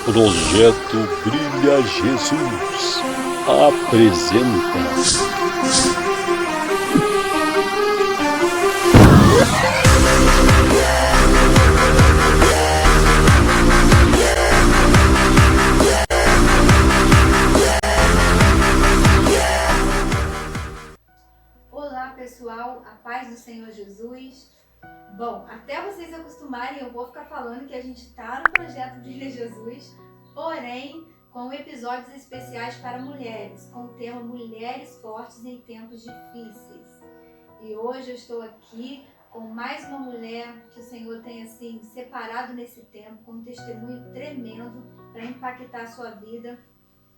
Projeto Brilha Jesus apresenta. Olá pessoal, a paz do Senhor Jesus. Bom, até vocês acostumarem, eu vou ficar falando que a gente está no projeto Brilha Jesus, porém com episódios especiais para mulheres, com o tema Mulheres Fortes em Tempos Difíceis. E hoje eu estou aqui com mais uma mulher que o Senhor tem assim separado nesse tempo, com um testemunho tremendo para impactar a sua vida.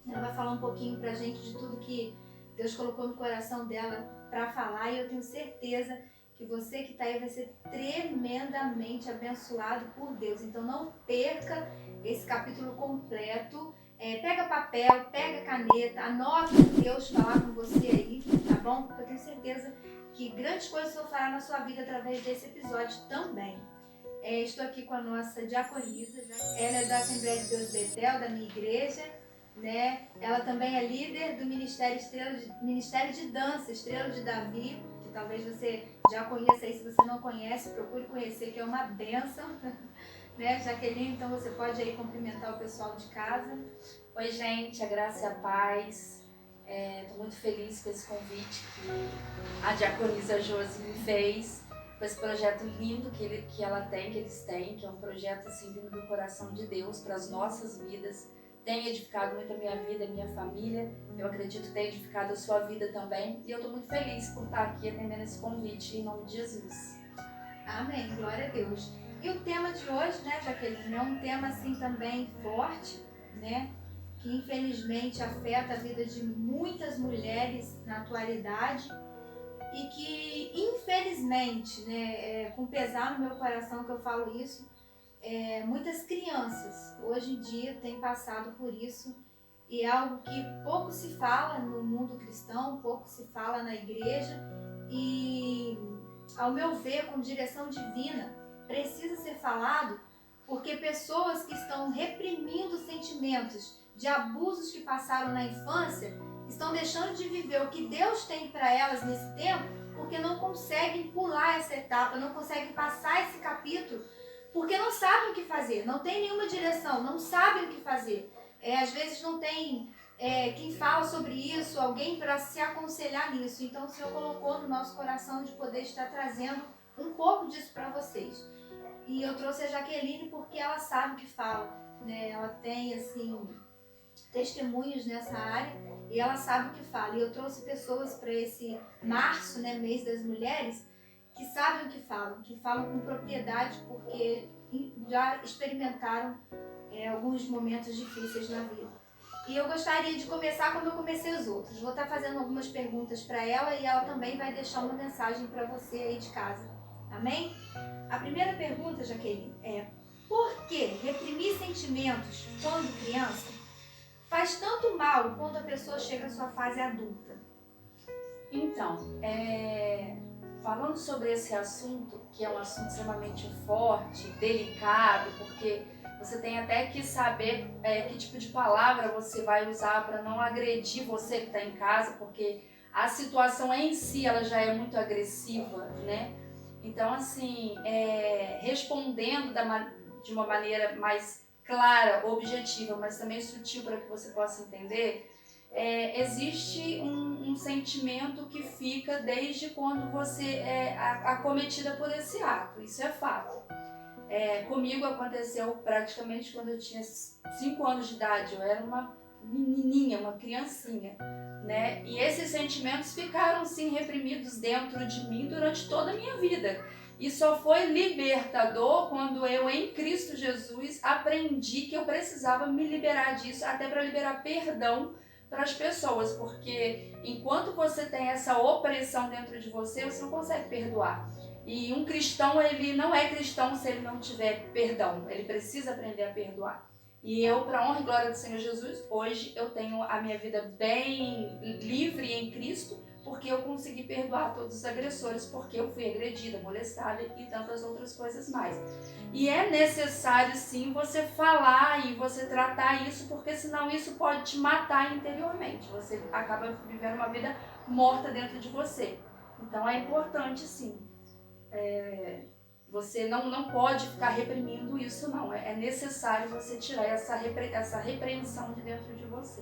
Ela vai falar um pouquinho para a gente de tudo que Deus colocou no coração dela para falar, e eu tenho certeza que você que está aí vai ser tremendamente abençoado por Deus. Então não perca esse capítulo completo. Pega papel, pega caneta, anota o que Deus falar com você aí, tá bom? Porque eu tenho certeza que grandes coisas o Senhor fará na sua vida através desse episódio também. Estou aqui com a nossa diaconisa, ela é da Assembleia de Deus Betel, da minha igreja, né? Ela também é líder do Ministério de Dança, Estrela de Davi, que talvez você já conheça aí. Se você não conhece, procure conhecer, que é uma bênção. Né, Jaqueline, então você pode aí cumprimentar o pessoal de casa. Oi gente, a graça e a paz. Estou muito feliz com esse convite que a diaconisa Josi me fez, com esse projeto lindo que eles têm, que é um projeto assim vindo do coração de Deus para as nossas vidas. Tem edificado muito a minha vida, a minha família. Eu acredito que tem edificado a sua vida também. E eu estou muito feliz por estar aqui atendendo esse convite em nome de Jesus. Amém, glória a Deus. E o tema de hoje, né, Jaqueline, é um tema assim também forte, né, que infelizmente afeta a vida de muitas mulheres na atualidade e que infelizmente, né, com pesar no meu coração que eu falo isso, muitas crianças hoje em dia têm passado por isso, e é algo que pouco se fala no mundo cristão, pouco se fala na igreja, e ao meu ver, com direção divina, precisa ser falado, porque pessoas que estão reprimindo sentimentos de abusos que passaram na infância estão deixando de viver o que Deus tem para elas nesse tempo, porque não conseguem pular essa etapa, não conseguem passar esse capítulo, porque não sabem o que fazer, não tem nenhuma direção, não sabem o que fazer. Às vezes não tem quem fala sobre isso, alguém para se aconselhar nisso. Então o Senhor colocou no nosso coração de poder estar trazendo um pouco disso para vocês. E eu trouxe a Jaqueline porque ela sabe o que fala, né? Ela tem assim testemunhos nessa área e ela sabe o que fala. E eu trouxe pessoas para esse março, né, mês das mulheres, que sabem o que falam com propriedade, porque já experimentaram alguns momentos difíceis na vida. E eu gostaria de começar como eu comecei os outros. Vou estar fazendo algumas perguntas para ela e ela também vai deixar uma mensagem para você aí de casa. Amém? A primeira pergunta, Jaqueline, é: por que reprimir sentimentos quando criança faz tanto mal quando a pessoa chega à sua fase adulta? Então, falando sobre esse assunto, que é um assunto extremamente forte, delicado, porque você tem até que saber que tipo de palavra você vai usar para não agredir você que está em casa, porque a situação em si ela já é muito agressiva, né? Então, assim, respondendo de uma maneira mais clara, objetiva, mas também sutil para que você possa entender, existe um sentimento que fica desde quando você é acometida por esse ato, isso é fato. Comigo aconteceu praticamente quando eu tinha 5 anos de idade, eu era uma menininha, uma criancinha, né? E esses sentimentos ficaram sim reprimidos dentro de mim durante toda a minha vida. E só foi libertador quando eu, em Cristo Jesus, aprendi que eu precisava me liberar disso, até para liberar perdão para as pessoas, porque enquanto você tem essa opressão dentro de você, você não consegue perdoar. E um cristão, ele não é cristão se ele não tiver perdão, ele precisa aprender a perdoar. E eu, para honra e glória do Senhor Jesus, hoje eu tenho a minha vida bem livre em Cristo, porque eu consegui perdoar todos os agressores, porque eu fui agredida, molestada e tantas outras coisas mais. E é necessário sim você falar e você tratar isso, porque senão isso pode te matar interiormente. Você acaba vivendo uma vida morta dentro de você. Então é importante sim. Você não pode ficar reprimindo isso, não. É necessário você tirar essa repreensão de dentro de você.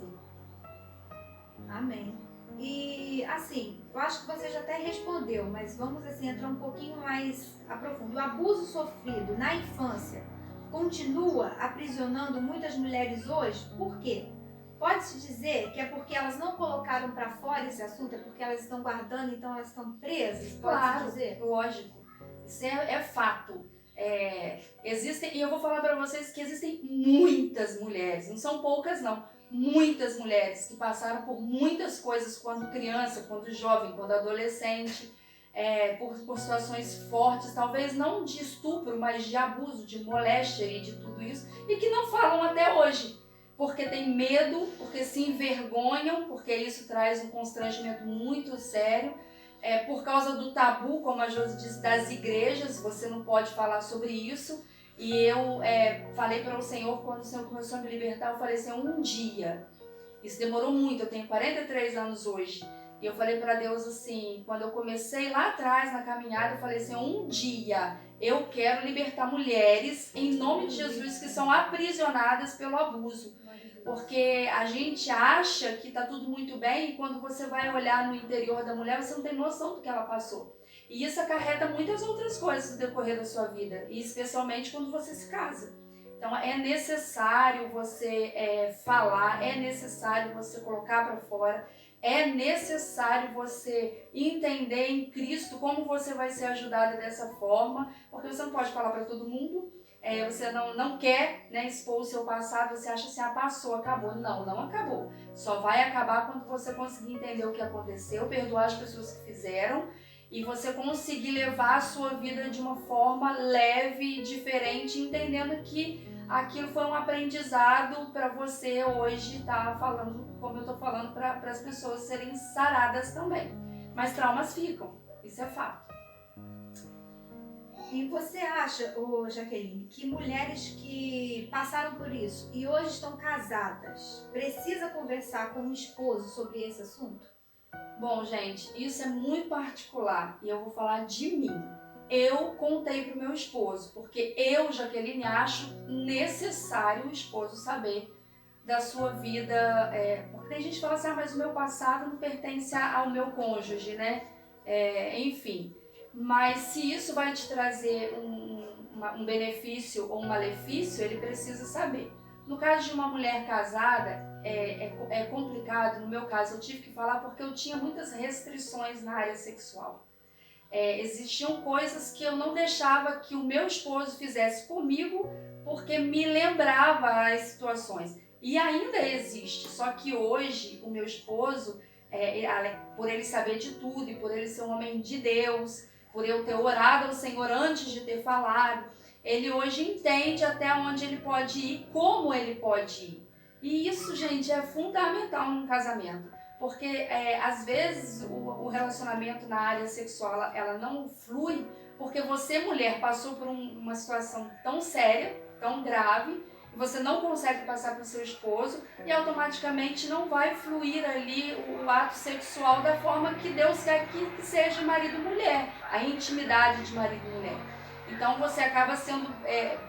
Amém. E assim, eu acho que você já até respondeu, mas vamos assim entrar um pouquinho mais a profundo. O abuso sofrido na infância continua aprisionando muitas mulheres hoje? Por quê? Pode-se dizer que é porque elas não colocaram para fora esse assunto, é porque elas estão guardando, então elas estão presas? Claro, dizer? lógico. Isso é fato. Existem, e eu vou falar para vocês que existem muitas mulheres, não são poucas não, muitas mulheres que passaram por muitas coisas quando criança, quando jovem, quando adolescente, por situações fortes, talvez não de estupro, mas de abuso, de moléstia e de tudo isso, e que não falam até hoje, porque tem medo, porque se envergonham, porque isso traz um constrangimento muito sério. Por causa do tabu, como a Josi disse, das igrejas, você não pode falar sobre isso. E eu falei para o Senhor, quando o Senhor começou a me libertar, eu falei assim, um dia. Isso demorou muito, eu tenho 43 anos hoje. E eu falei para Deus assim, quando eu comecei lá atrás na caminhada, eu falei assim, um dia eu quero libertar mulheres, em nome de Jesus, que são aprisionadas pelo abuso. Porque a gente acha que está tudo muito bem e quando você vai olhar no interior da mulher, você não tem noção do que ela passou. E isso acarreta muitas outras coisas no decorrer da sua vida, e especialmente quando você se casa. Então é necessário você falar, é necessário você colocar para fora, é necessário você entender em Cristo como você vai ser ajudada dessa forma, porque você não pode falar para todo mundo. Você não quer, né, expor o seu passado, você acha assim, passou, acabou. Não acabou. Só vai acabar quando você conseguir entender o que aconteceu, perdoar as pessoas que fizeram e você conseguir levar a sua vida de uma forma leve, diferente, entendendo que aquilo foi um aprendizado para você hoje estar falando, como eu estou falando, para as pessoas serem saradas também. Mas traumas ficam, isso é fato. E você acha, Jaqueline, que mulheres que passaram por isso e hoje estão casadas, precisa conversar com o esposo sobre esse assunto? Bom, gente, isso é muito particular e eu vou falar de mim. Eu contei pro meu esposo, porque eu, Jaqueline, acho necessário o esposo saber da sua vida, porque tem gente que fala assim, mas o meu passado não pertence ao meu cônjuge, né? Enfim, mas se isso vai te trazer um benefício ou um malefício, ele precisa saber. No caso de uma mulher casada, é complicado. No meu caso, eu tive que falar porque eu tinha muitas restrições na área sexual. Existiam coisas que eu não deixava que o meu esposo fizesse comigo porque me lembrava as situações. E ainda existe, só que hoje o meu esposo, por ele saber de tudo e por ele ser um homem de Deus, por eu ter orado ao Senhor antes de ter falado, ele hoje entende até onde ele pode ir, como ele pode ir. E isso, gente, é fundamental num casamento. Porque às vezes o relacionamento na área sexual ela não flui porque você, mulher, passou por uma situação tão séria, tão grave, e você não consegue passar para o seu esposo e automaticamente não vai fluir ali o ato sexual da forma que Deus quer que seja marido e mulher, a intimidade de marido e mulher. Então você acaba sendo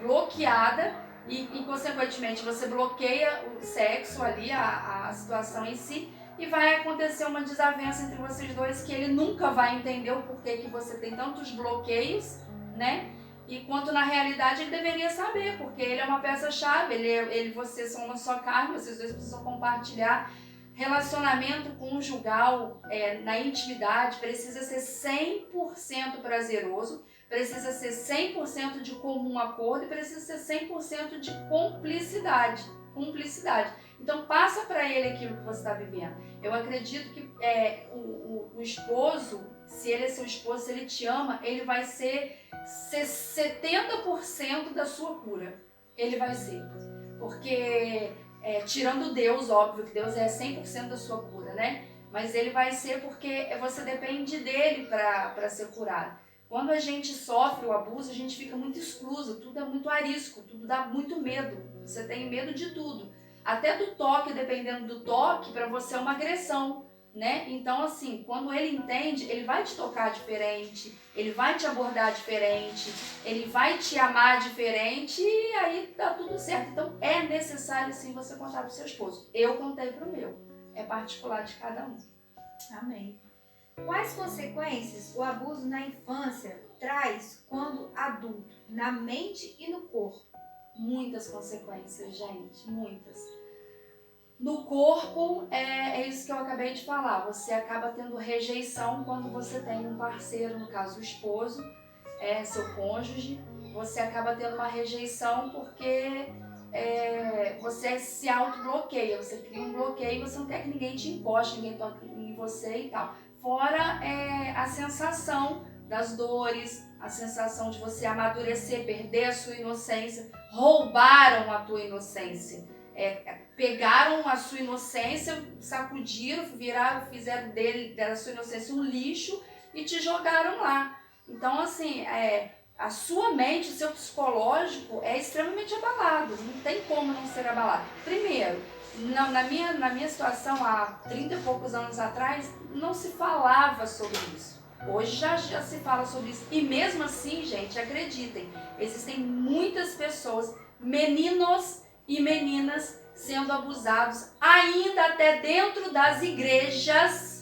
bloqueada e consequentemente você bloqueia o sexo ali, a situação em si, e vai acontecer uma desavença entre vocês dois que ele nunca vai entender o porquê que você tem tantos bloqueios, né? E quanto na realidade ele deveria saber, porque ele é uma peça-chave, ele e você são uma só carne, vocês dois precisam compartilhar. Relacionamento conjugal na intimidade precisa ser 100% prazeroso, precisa ser 100% de comum acordo e precisa ser 100% de cumplicidade. Então passa para ele aquilo que você está vivendo. Eu acredito que o esposo, se ele é seu esposo, se ele te ama, ele vai ser 70% da sua cura. Ele vai ser. Porque, tirando Deus, óbvio que Deus é 100% da sua cura, né? mas ele vai ser porque você depende dele para ser curado. Quando a gente sofre o abuso, a gente fica muito excluso, tudo é muito arisco, tudo dá muito medo. Você tem medo de tudo. Até do toque, dependendo do toque, para você é uma agressão, né? Então, assim, quando ele entende, ele vai te tocar diferente, ele vai te abordar diferente, ele vai te amar diferente e aí tá tudo certo. Então, é necessário, sim, você contar pro seu esposo. Eu contei pro meu. É particular de cada um. Amém. Quais consequências o abuso na infância traz quando adulto, na mente e no corpo? Muitas consequências, gente, muitas. No corpo, é isso que eu acabei de falar. Você acaba tendo rejeição quando você tem um parceiro, no caso o esposo, seu cônjuge. Você acaba tendo uma rejeição porque você se autobloqueia. Você cria um bloqueio, você não quer que ninguém te encoste, ninguém toque em você e tal. Fora a sensação das dores, a sensação de você amadurecer, perder a sua inocência. Roubaram a tua inocência. Pegaram a sua inocência, sacudiram, fizeram da sua inocência um lixo e te jogaram lá. Então, assim, a sua mente, o seu psicológico é extremamente abalado, não tem como não ser abalado. Primeiro, na minha situação, há 30 e poucos anos atrás, não se falava sobre isso. Hoje já se fala sobre isso. E mesmo assim, gente, acreditem, existem muitas pessoas, meninos e meninas, sendo abusados, ainda até dentro das igrejas.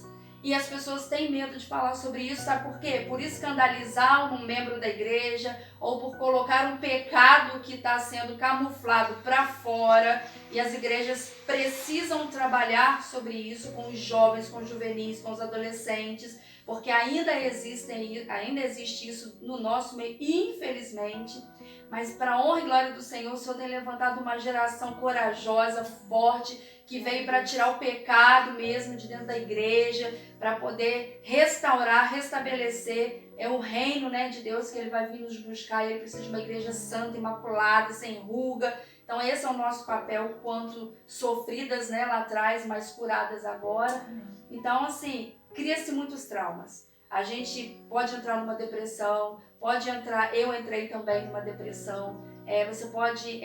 E as pessoas têm medo de falar sobre isso, sabe por quê? Por escandalizar um membro da igreja ou por colocar um pecado que está sendo camuflado para fora. E as igrejas precisam trabalhar sobre isso com os jovens, com os juvenis, com os adolescentes, porque ainda existe isso no nosso meio, infelizmente. Mas para a honra e glória do Senhor, o Senhor tem levantado uma geração corajosa, forte, que veio para tirar o pecado mesmo de dentro da igreja, para poder restaurar, restabelecer. É o reino, né, de Deus que Ele vai vir nos buscar. Ele precisa de uma igreja santa, imaculada, sem ruga. Então esse é o nosso papel, quanto sofridas, né, lá atrás, mas curadas agora. Então, assim, cria-se muitos traumas. A gente pode entrar numa depressão, eu entrei também numa depressão. Você pode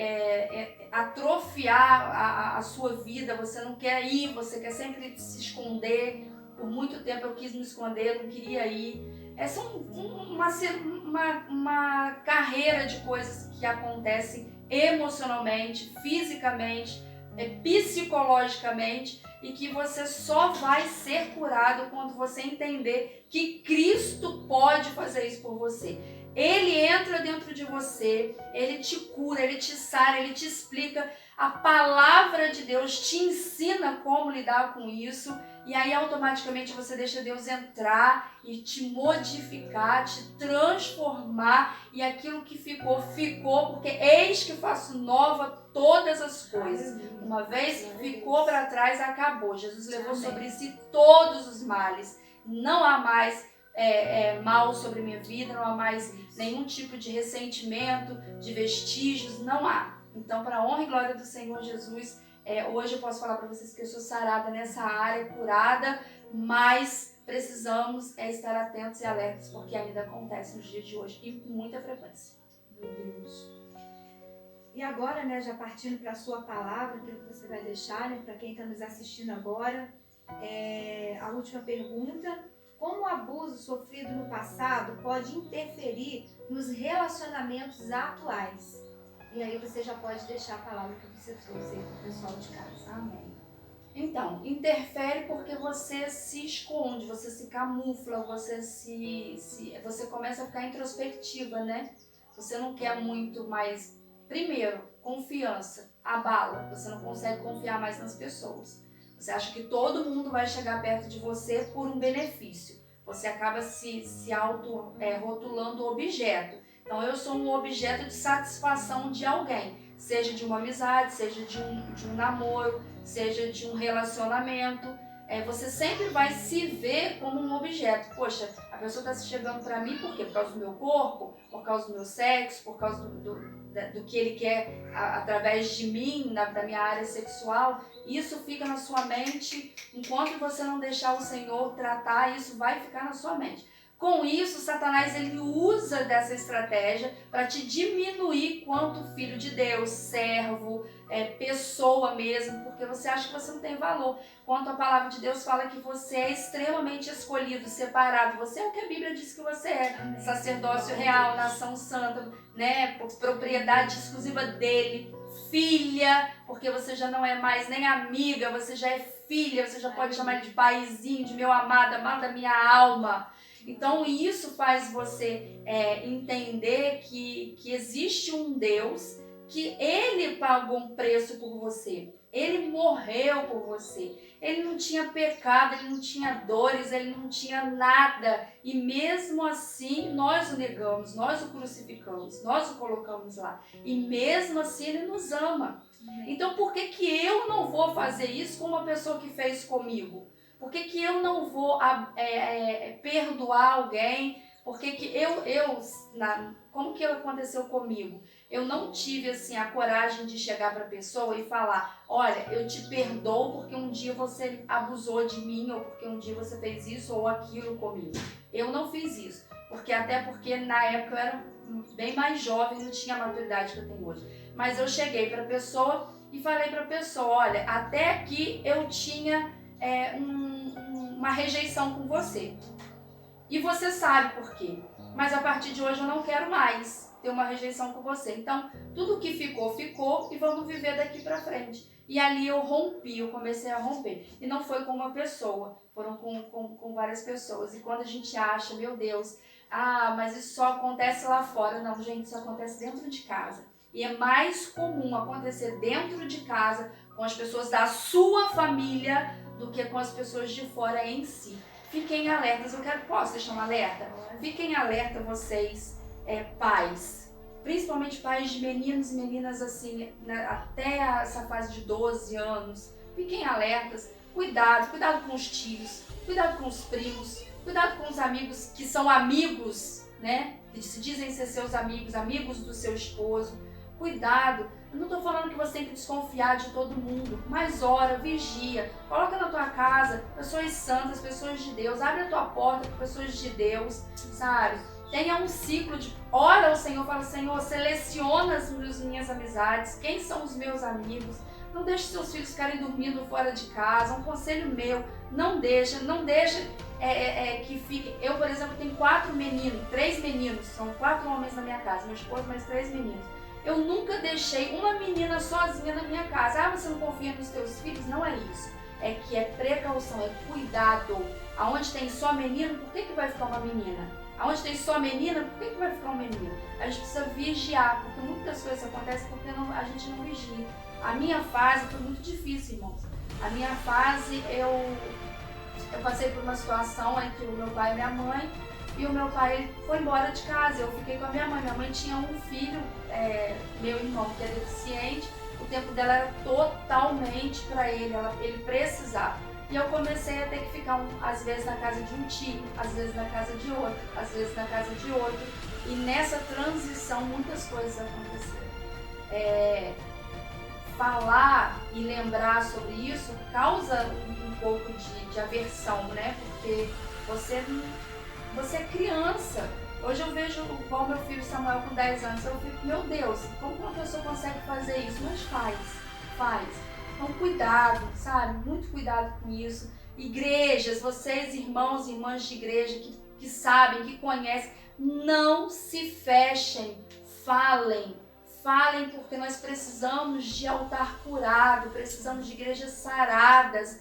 atrofiar a sua vida, você não quer ir, você quer sempre se esconder. Por muito tempo eu quis me esconder, não queria ir. São uma carreira de coisas que acontecem emocionalmente, fisicamente, psicologicamente, e que você só vai ser curado quando você entender que Cristo pode fazer isso por você. Ele entra dentro de você, Ele te cura, Ele te sara, Ele te explica. A palavra de Deus te ensina como lidar com isso. E aí automaticamente você deixa Deus entrar e te modificar, te transformar. E aquilo que ficou, ficou, porque eis que faço nova todas as coisas. Uma vez que ficou para trás, acabou. Jesus levou sobre si todos os males. Não há mais mal sobre minha vida, não há mais nenhum tipo de ressentimento, de vestígios, não há. Então, para a honra e glória do Senhor Jesus, hoje eu posso falar para vocês que eu sou sarada nessa área, curada, mas precisamos estar atentos e alertas, porque ainda acontece nos dias de hoje e com muita frequência. Meu Deus. E agora, né, já partindo para a sua palavra, aquilo que você vai deixar, né, para quem está nos assistindo agora, a última pergunta: como o abuso sofrido no passado pode interferir nos relacionamentos atuais? E aí você já pode deixar a palavra que você trouxe aí para o pessoal de casa. Amém. Então, interfere porque você se esconde, você se camufla, você começa a ficar introspectiva, né? Você não quer muito mais. Primeiro, confiança, abala. Você não consegue confiar mais nas pessoas. Você acha que todo mundo vai chegar perto de você por um benefício. Você acaba se auto-rotulando objeto. Então, eu sou um objeto de satisfação de alguém. Seja de uma amizade, seja de um namoro, seja de um relacionamento. Você sempre vai se ver como um objeto. Poxa, a pessoa está chegando para mim por quê? Por causa do meu corpo, por causa do meu sexo, por causa do que ele quer através de mim, da minha área sexual. Isso fica na sua mente. Enquanto você não deixar o Senhor tratar, isso vai ficar na sua mente. Com isso, Satanás ele usa dessa estratégia para te diminuir quanto filho de Deus, servo, pessoa mesmo, porque você acha que você não tem valor. Quanto a palavra de Deus fala que você é extremamente escolhido, separado. Você é o que a Bíblia diz que você é. Amém. Sacerdócio real, nação santa, né? Propriedade exclusiva dele. Filha, porque você já não é mais nem amiga, você já é filha, você já pode chamar ele de paizinho, de meu amado, amado da minha alma. Então isso faz você entender que existe um Deus, que ele pagou um preço por você, ele morreu por você, ele não tinha pecado, ele não tinha dores, ele não tinha nada, e mesmo assim nós o negamos, nós o crucificamos, nós o colocamos lá, e mesmo assim ele nos ama. Então por que eu não vou fazer isso com uma pessoa que fez comigo? Por que eu não vou perdoar alguém? Como que aconteceu comigo? Eu não tive assim a coragem de chegar para a pessoa e falar: olha, eu te perdoo porque um dia você abusou de mim, ou porque um dia você fez isso ou aquilo comigo. Eu não fiz isso, porque na época eu era bem mais jovem, não tinha a maturidade que eu tenho hoje. Mas eu cheguei para a pessoa e falei para a pessoa: olha, até aqui eu tinha uma rejeição com você. E você sabe por quê. Mas a partir de hoje eu não quero mais ter uma rejeição com você. Então, tudo que ficou, ficou, e vamos viver daqui pra frente. E ali eu comecei a romper. E não foi com uma pessoa, foram com várias pessoas. E quando a gente acha, meu Deus, mas isso só acontece lá fora. Não, gente, isso acontece dentro de casa. E é mais comum acontecer dentro de casa, com as pessoas da sua família, do que com as pessoas de fora em si. Fiquem alertas, posso deixar um alerta? Fiquem alerta vocês, pais, principalmente pais de meninos e meninas assim, até essa fase de 12 anos. Fiquem alertas, cuidado com os tios, cuidado com os primos, cuidado com os amigos que são amigos, né? Que se dizem ser seus amigos, amigos do seu esposo. Cuidado, eu não estou falando que você tem que desconfiar de todo mundo, mas ora, vigia, coloca na tua casa pessoas santas, pessoas de Deus, abre a tua porta para pessoas de Deus, sabe? Tenha um ciclo de ora ao Senhor, fala: Senhor, seleciona as minhas amizades, quem são os meus amigos, não deixe seus filhos ficarem dormindo fora de casa, um conselho meu, não deixa que fique. Eu, por exemplo, tenho 3 meninos, são 4 homens na minha casa, meu esposo mais 3 meninos. Eu nunca deixei uma menina sozinha na minha casa. Você não confia nos teus filhos? Não é isso. É que é precaução, é cuidado. Aonde tem só menino, por que vai ficar uma menina? Aonde tem só menina, por que vai ficar um menino? A gente precisa vigiar, porque muitas coisas acontecem porque a gente não vigia. A minha fase foi muito difícil, irmãos. A minha fase, eu passei por uma situação entre o meu pai e minha mãe. E o meu pai foi embora de casa, eu fiquei com a minha mãe. Minha mãe tinha um filho, meu irmão, que é deficiente. O tempo dela era totalmente para ele, ele precisava. E eu comecei a ter que ficar, às vezes, na casa de um tio, às vezes na casa de outro, às vezes na casa de outro. E nessa transição, muitas coisas aconteceram. Falar e lembrar sobre isso causa um pouco de aversão, né? Porque você é criança. Hoje eu vejo igual meu filho Samuel com 10 anos, eu fico: meu Deus, como uma pessoa consegue fazer isso? Mas faz. Então cuidado, sabe? Muito cuidado com isso. Igrejas, vocês irmãos e irmãs de igreja que sabem, que conhecem, não se fechem, falem, porque nós precisamos de altar curado, precisamos de igrejas saradas.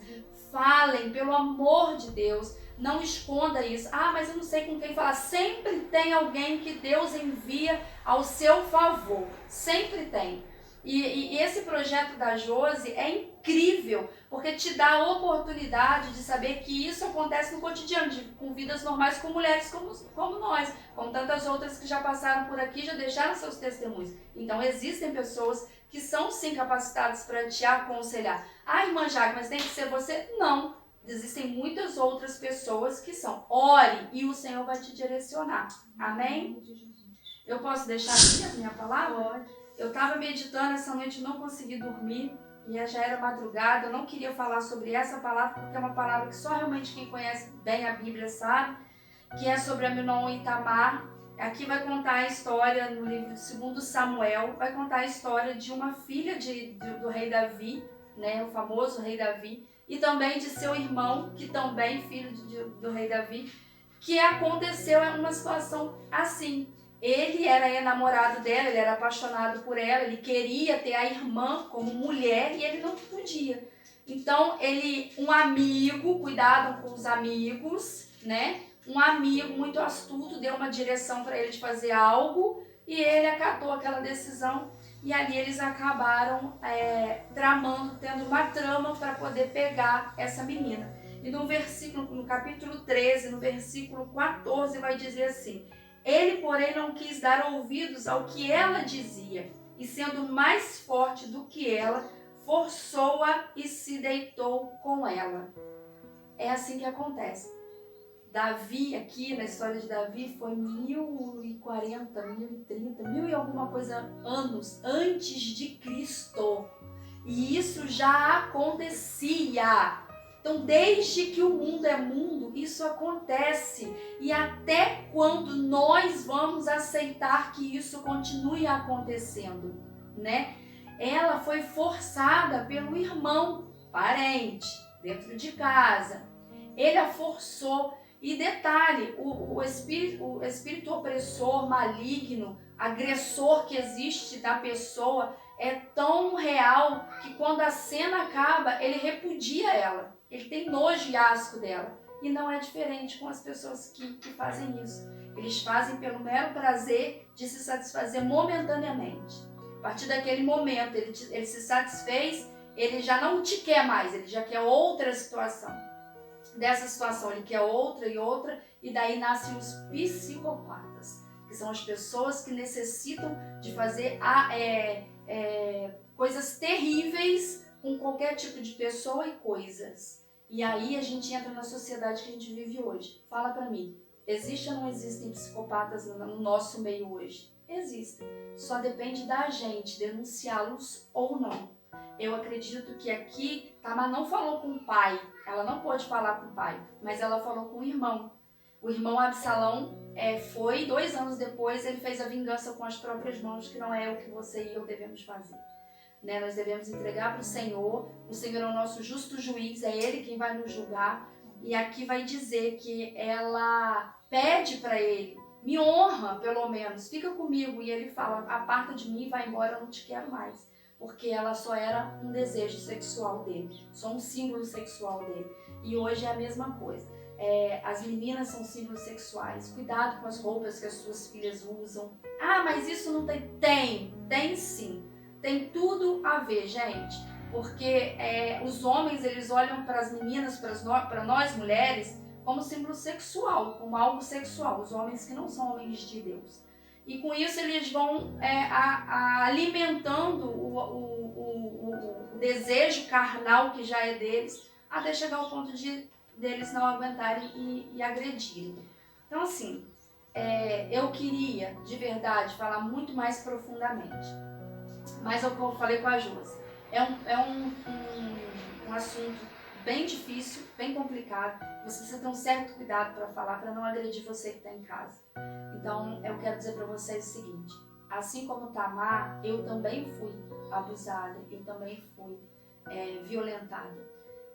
Falem, pelo amor de Deus. Não esconda isso. Mas eu não sei com quem falar. Sempre tem alguém que Deus envia ao seu favor. Sempre tem. E esse projeto da Josi é incrível, porque te dá a oportunidade de saber que isso acontece no cotidiano, com vidas normais, com mulheres como nós, como tantas outras que já passaram por aqui, já deixaram seus testemunhos. Então existem pessoas que são sim capacitadas para te aconselhar. Irmã Jaque, mas tem que ser você? Não. existem muitas outras pessoas que são. Ore e o Senhor vai te direcionar. Amém? Eu posso deixar aqui a minha palavra? Pode. Eu estava meditando essa noite, não consegui dormir, e já era madrugada. Eu não queria falar sobre essa palavra, porque é uma palavra que só realmente quem conhece bem a Bíblia sabe, que é sobre Amnon e Tamar. Aqui vai contar a história, no livro de 2 Samuel, vai contar a história de uma filha do rei Davi, né, o famoso rei Davi, e também de seu irmão, que também filho do rei Davi, que aconteceu em uma situação assim. Ele era namorado dela, ele era apaixonado por ela, ele queria ter a irmã como mulher e ele não podia. Então, um amigo, cuidado com os amigos, né? Um amigo muito astuto deu uma direção para ele de fazer algo e ele acatou aquela decisão e ali eles acabaram tramando, tendo uma trama para poder pegar essa menina. E no capítulo 13, no versículo 14, vai dizer assim: ele, porém, não quis dar ouvidos ao que ela dizia, e sendo mais forte do que ela, forçou-a e se deitou com ela. É assim que acontece. Davi, aqui na história de Davi, foi 1040, 1030, mil e alguma coisa anos antes de Cristo. E isso já acontecia. Então, desde que o mundo é mundo, isso acontece. E até quando nós vamos aceitar que isso continue acontecendo, né? Ela foi forçada pelo irmão, parente, dentro de casa. Ele a forçou. E detalhe, o espírito opressor, maligno, agressor que existe da pessoa é tão real que quando a cena acaba, ele repudia ela. Ele tem nojo e asco dela. E não é diferente com as pessoas que fazem isso. Eles fazem pelo mero prazer de se satisfazer momentaneamente. A partir daquele momento, ele se satisfez, ele já não te quer mais, ele já quer outra situação. Dessa situação ele quer outra, e daí nascem os psicopatas, que são as pessoas que necessitam de fazer coisas terríveis com qualquer tipo de pessoa e coisas. E aí a gente entra na sociedade que a gente vive hoje. Fala pra mim, existem ou não existem psicopatas no nosso meio hoje? Existem. Só depende da gente denunciá-los ou não. Eu acredito que aqui Tamar não falou com o pai, ela não pôde falar com o pai, mas ela falou com o irmão. O irmão Absalão foi, 2 anos depois, ele fez a vingança com as próprias mãos, que não é o que você e eu devemos fazer. Né? Nós devemos entregar para o Senhor é o nosso justo juiz, é Ele quem vai nos julgar. E aqui vai dizer que ela pede para ele, me honra pelo menos, fica comigo. E ele fala, aparta de mim, vai embora, eu não te quero mais. Porque ela só era um desejo sexual dele, só um símbolo sexual dele. E hoje é a mesma coisa. As meninas são símbolos sexuais. Cuidado com as roupas que as suas filhas usam. Ah, mas isso não tem? Tem sim. Tem tudo a ver, gente. Porque os homens, eles olham para as meninas, para nós mulheres, como símbolo sexual, como algo sexual. Os homens que não são homens de Deus. E com isso eles vão alimentando o desejo carnal que já é deles, até chegar ao ponto deles não aguentarem e agredirem. Então assim, eu queria de verdade falar muito mais profundamente. Mas é o que eu falei com a Josi. É um assunto bem difícil, bem complicado. Você precisa ter um certo cuidado para falar, para não agredir você que está em casa. Então, eu quero dizer para vocês o seguinte: assim como Tamar, eu também fui abusada, eu também fui violentada.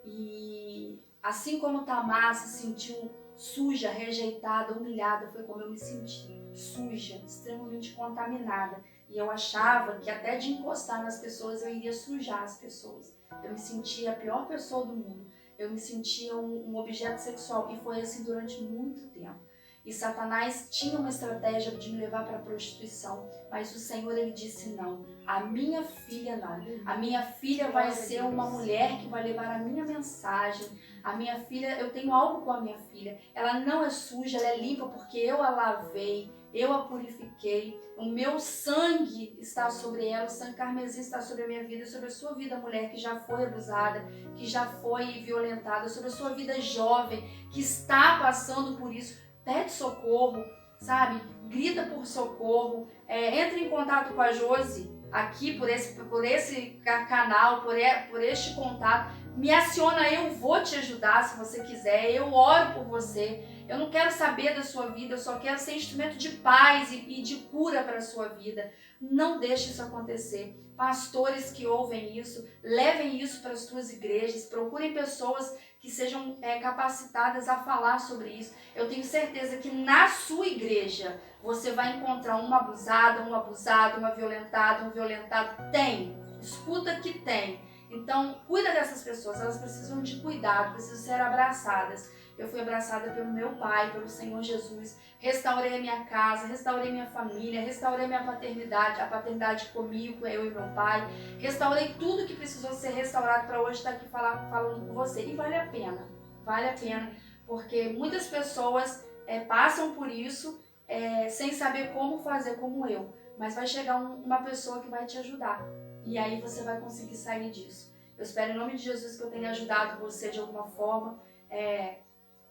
E assim como Tamar se sentiu suja, rejeitada, humilhada, foi como eu me senti. Suja, extremamente contaminada. E eu achava que até de encostar nas pessoas eu iria sujar as pessoas. Eu me sentia a pior pessoa do mundo. Eu me sentia um objeto sexual. E foi assim durante muito tempo. E Satanás tinha uma estratégia de me levar para a prostituição. Mas o Senhor, ele disse não. A minha filha não. A minha filha vai ser uma mulher que vai levar a minha mensagem. A minha filha, eu tenho algo com a minha filha. Ela não é suja, ela é limpa porque eu a lavei. eu a purifiquei, o meu sangue está sobre ela, o sangue carmesim está sobre a minha vida, sobre a sua vida, mulher que já foi abusada, que já foi violentada, sobre a sua vida jovem, que está passando por isso. Pede socorro, sabe? Grita por socorro, entra em contato com a Josi, aqui por esse canal, por este contato, me aciona, eu vou te ajudar se você quiser, eu oro por você. Eu não quero saber da sua vida, eu só quero ser instrumento de paz e de cura para a sua vida. Não deixe isso acontecer. Pastores que ouvem isso, levem isso para as suas igrejas, procurem pessoas que sejam capacitadas a falar sobre isso. Eu tenho certeza que na sua igreja você vai encontrar uma abusada, um abusado, uma violentada, um violentado. Tem, escuta que tem. Então, cuida dessas pessoas, elas precisam de cuidado, precisam ser abraçadas. Eu fui abraçada pelo meu Pai, pelo Senhor Jesus. Restaurei a minha casa, restaurei minha família, restaurei minha paternidade, a paternidade comigo, eu e meu pai. Restaurei tudo que precisou ser restaurado para hoje estar aqui falando com você. E vale a pena, porque muitas pessoas passam por isso sem saber como fazer como eu. Mas vai chegar uma pessoa que vai te ajudar. E aí você vai conseguir sair disso. Eu espero em nome de Jesus que eu tenha ajudado você de alguma forma.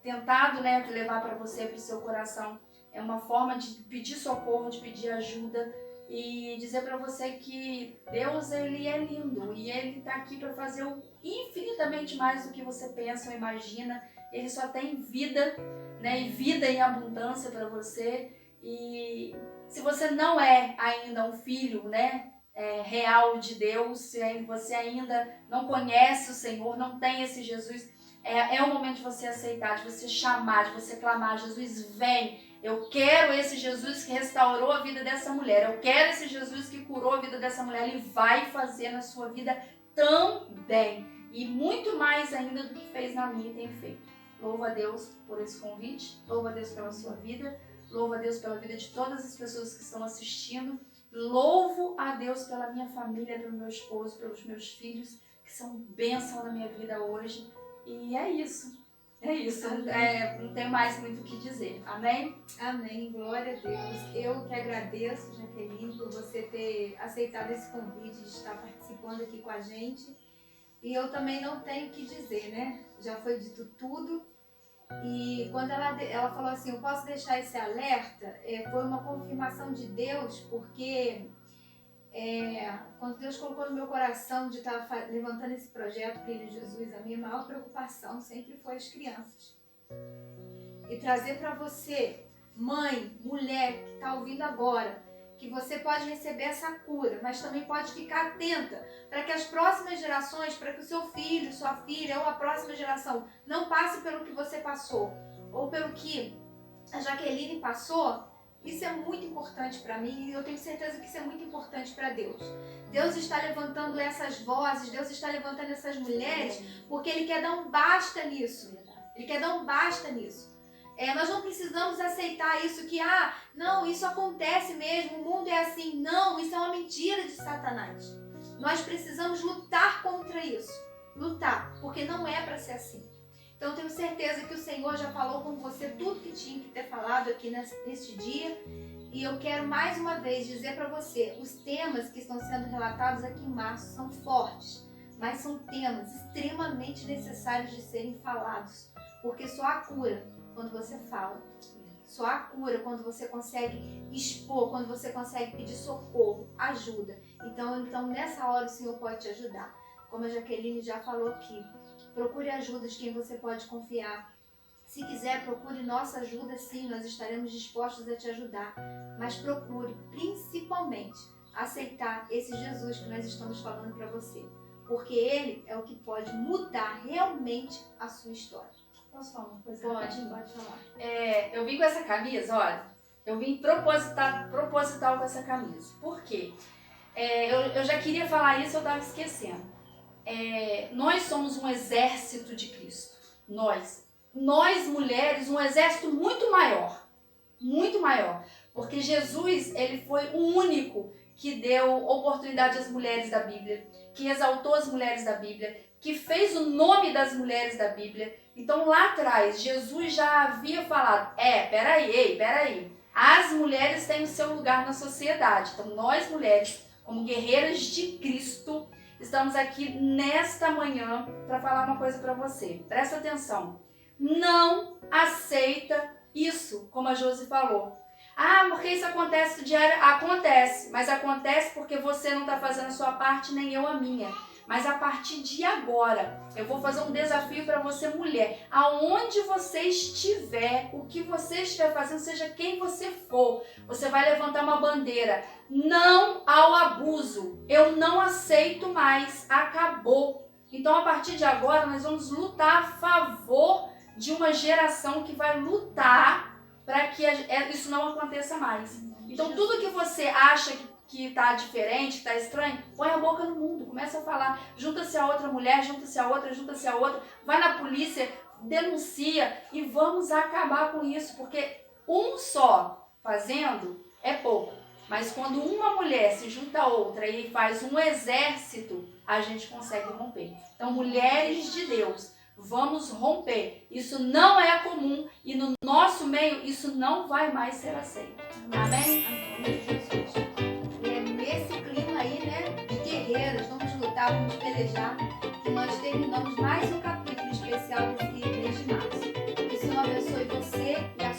Tentado, levar para você, para o seu coração, uma forma de pedir socorro, de pedir ajuda e dizer para você que Deus, Ele é lindo e Ele está aqui para fazer infinitamente mais do que você pensa ou imagina. Ele só tem vida, e vida em abundância para você. E se você não é ainda um filho, real de Deus, se você ainda não conhece o Senhor, não tem esse Jesus, é o momento de você aceitar, de você chamar, de você clamar: Jesus, vem, eu quero esse Jesus que restaurou a vida dessa mulher, eu quero esse Jesus que curou a vida dessa mulher. Ele vai fazer na sua vida também, e muito mais ainda do que fez na minha e tem feito. Louvo a Deus por esse convite, louvo a Deus pela sua vida, louvo a Deus pela vida de todas as pessoas que estão assistindo, louvo a Deus pela minha família, pelo meu esposo, pelos meus filhos, que são bênção na minha vida hoje. E é isso. Não tenho mais muito o que dizer. Amém? Amém, glória a Deus. Eu que agradeço, Jaqueline, por você ter aceitado esse convite de estar participando aqui com a gente. E eu também não tenho o que dizer, Já foi dito tudo. E quando ela falou assim, eu posso deixar esse alerta, foi uma confirmação de Deus, porque quando Deus colocou no meu coração de estar levantando esse projeto Brilho Jesus, a minha maior preocupação sempre foi as crianças. E trazer para você, mãe, mulher que está ouvindo agora, que você pode receber essa cura, mas também pode ficar atenta para que as próximas gerações, para que o seu filho, sua filha ou a próxima geração não passe pelo que você passou, ou pelo que a Jaqueline passou. Isso é muito importante para mim e eu tenho certeza que isso é muito importante para Deus. Deus está levantando essas vozes, Deus está levantando essas mulheres porque Ele quer dar um basta nisso. Ele quer dar um basta nisso. Nós não precisamos aceitar isso que, não, isso acontece mesmo, o mundo é assim. Não, isso é uma mentira de Satanás. Nós precisamos lutar contra isso. Lutar, porque não é para ser assim. Então eu tenho certeza que o Senhor já falou com você tudo que tinha que ter falado aqui neste dia. E eu quero mais uma vez dizer para você, os temas que estão sendo relatados aqui em março são fortes, mas são temas extremamente necessários de serem falados. Porque só há cura quando você fala. Só há cura quando você consegue expor, quando você consegue pedir socorro, ajuda. Então nessa hora o Senhor pode te ajudar. Como a Jaqueline já falou aqui, procure ajuda de quem você pode confiar. Se quiser, procure nossa ajuda, sim, nós estaremos dispostos a te ajudar. Mas procure, principalmente, aceitar esse Jesus que nós estamos falando para você. Porque Ele é o que pode mudar realmente a sua história. Posso falar uma coisa? Pode falar. Eu vim com essa camisa, olha, eu vim proposital com essa camisa. Por quê? Eu já queria falar isso, eu estava esquecendo. Nós somos um exército de Cristo. Nós mulheres, um exército muito maior, porque Jesus, ele foi o único que deu oportunidade às mulheres da Bíblia, que exaltou as mulheres da Bíblia, que fez o nome das mulheres da Bíblia. Então lá atrás, Jesus já havia falado, peraí, As mulheres têm o seu lugar na sociedade. Então, nós mulheres, como guerreiras de Cristo, estamos aqui nesta manhã para falar uma coisa para você. Presta atenção. Não aceita isso, como a Josi falou. Ah, porque isso acontece diário? Acontece, mas acontece porque você não está fazendo a sua parte, nem eu a minha. Mas a partir de agora, eu vou fazer um desafio para você, mulher. Aonde você estiver, o que você estiver fazendo, seja quem você for, você vai levantar uma bandeira. Não ao abuso. Eu não aceito mais. Acabou. Então, a partir de agora, nós vamos lutar a favor de uma geração que vai lutar para que isso não aconteça mais. Então, tudo que você acha que está diferente, que está estranho, põe a boca no mundo, começa a falar, junta-se a outra mulher, junta-se a outra, vai na polícia, denuncia e vamos acabar com isso, porque um só fazendo é pouco, mas quando uma mulher se junta a outra e faz um exército, a gente consegue romper. Então, mulheres de Deus, vamos romper. Isso não é comum e no nosso meio isso não vai mais ser aceito. Amém? Amém, Jesus. E é nesse clima aí, né, de guerreiras, vamos lutar, vamos pelejar, que nós terminamos mais um capítulo especial desse mês de março. Que o Senhor abençoe você e a